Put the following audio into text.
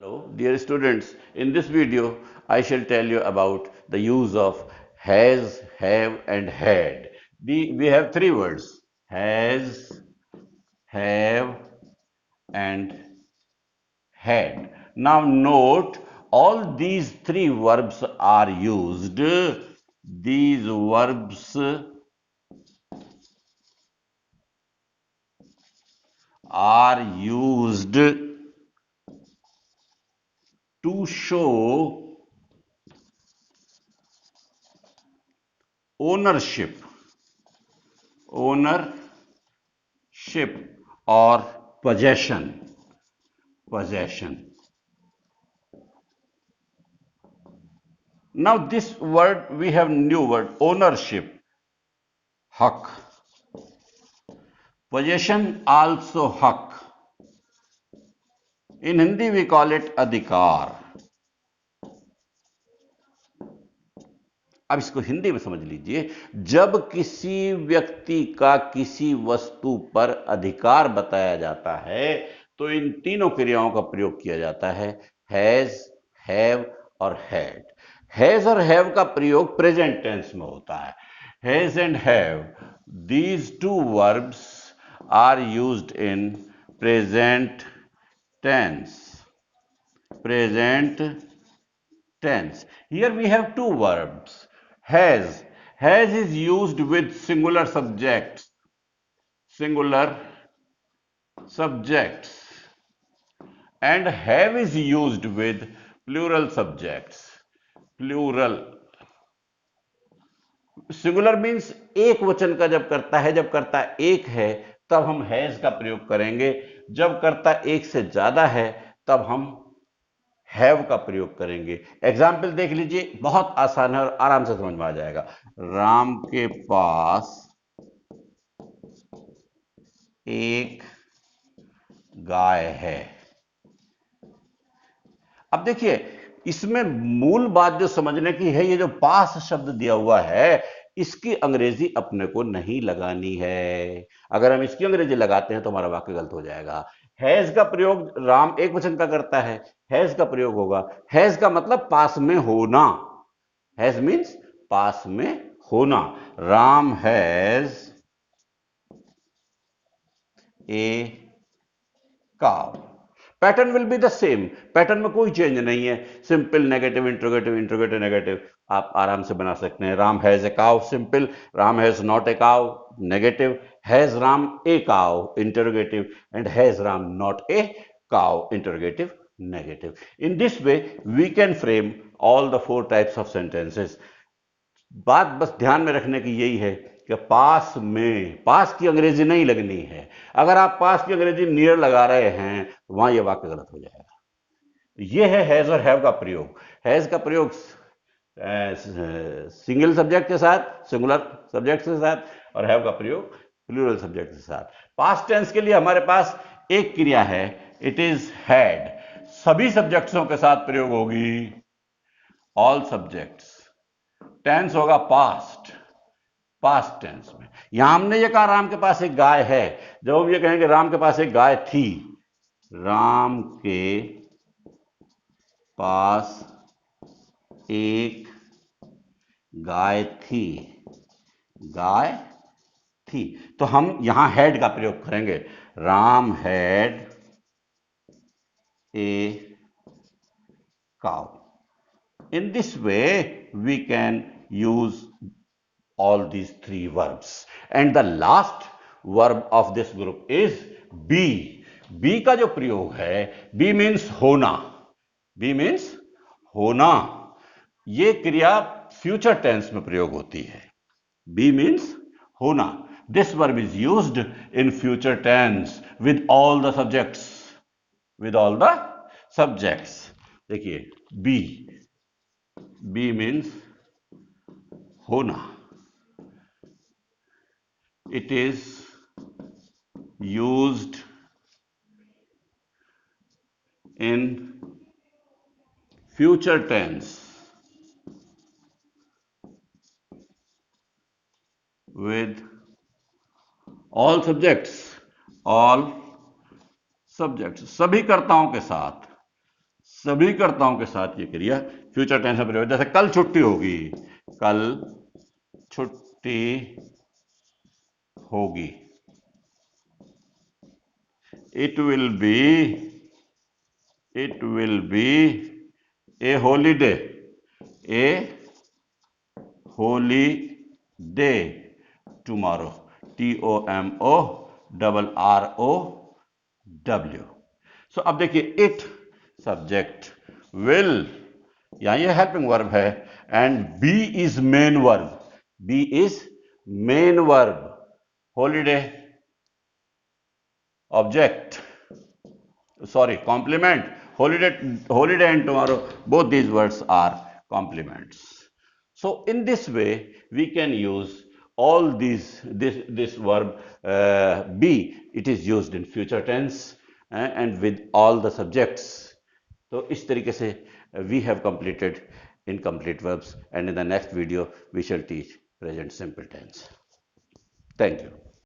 Hello, dear students. In this video, I shall tell you about the use of has, have, and had. We have three words: has, have, and had. Now, note all these three verbs are used. These verbs are used to show ownership, ownership or possession. Now this word, we have new word, ownership, hak. Possession also hak. In Hindi we call it अधिकार. अब इसको हिंदी में समझ लीजिए, जब किसी व्यक्ति का किसी वस्तु पर अधिकार बताया जाता है तो इन तीनों क्रियाओं का प्रयोग किया जाता है, हैज, हैव और हैड. हैज और हैव का प्रयोग प्रेजेंट टेंस में होता है. Has and have, these two verbs are used in present tense. Present tense. Here we have two verbs. Has. Has is used with singular subjects. Singular subjects. And have is used with plural subjects. Plural. Singular means एक वचन का जब करता एक है तब हम has का प्रयोग करेंगे. जब करता एक से ज्यादा है तब हम हैव का प्रयोग करेंगे. एग्जाम्पल देख लीजिए, बहुत आसान है और आराम से समझ में आ जाएगा. राम के पास एक गाय है. अब देखिए, इसमें मूल बात जो समझने की है, ये जो पास शब्द दिया हुआ है इसकी अंग्रेजी अपने को नहीं लगानी है. अगर हम इसकी अंग्रेजी लगाते हैं तो हमारा वाक्य गलत हो जाएगा. हैज का प्रयोग राम एक वचन का करता है, हैज का प्रयोग होगा. हैज का मतलब पास में होना. हैज मीन्स पास में होना. Ram has a cow. Pattern will be the same. Pattern में कोई चेंज नहीं है. Simple negative interrogative, interrogative negative आप आराम से बना सकते हैं. Ram has a cow simple, Ram has not a cow negative, has Ram a cow interrogative, and has Ram not a cow interrogative negative. In this way we can frame all the four types of sentences. बात बस ध्यान में रखने की यही है कि पास में, पास की अंग्रेजी नहीं लगनी है. अगर आप पास की अंग्रेजी नियर लगा रहे हैं तो वहां यह वाक्य गलत हो जाएगा. यह है हैज और हैव का प्रयोग. हैज का प्रयोग सिंगल सब्जेक्ट के साथ, सिंगुलर सब्जेक्ट के साथ, और हैव का प्रयोग प्लूरल सब्जेक्ट के साथ. पास्ट टेंस के लिए हमारे पास एक क्रिया है, इट इज हैड. सभी सब्जेक्ट्सों के साथ प्रयोग होगी, ऑल सब्जेक्ट्स. टेंस होगा पास्ट, पास्ट टेंस में. यहां हमने ये कहा राम के पास एक गाय है. जब हम ये कहेंगे राम के पास एक गाय थी, राम के पास एक गाय थी, गाय थी, तो हम यहां हैड का प्रयोग करेंगे. Ram had a cow. In this way, we can use all these three verbs. And the last verb of this group is be. Be का जो प्रयोग है, be means होना. be means होना. ये क्रिया फ्यूचर टेंस में प्रयोग होती है. be means होना. This verb is used in future tense with all the subjects. With all the subjects. देखिए, be. be means होना. It is used in future tense with all subjects, all subjects, सभी कर्ताओं के साथ, सभी कर्ताओं के साथ ये क्रिया फ्यूचर टेंस में प्रयोग, जैसे कल छुट्टी होगी, कल छुट्टी होगी, it will be a holiday, a holiday tomorrow, TOMORROW. सो अब देखिए, इट सब्जेक्ट, विल यहां ये हेल्पिंग वर्ब है, and be is main verb, be is main verb, holiday object, sorry, complement, holiday and tomorrow, both these words are complements. So in this way we can use all this verb be, it is used in future tense and with all the subjects. So इस तरीके से we have completed incomplete verbs, and in the next video we shall teach present simple tense. Thank you.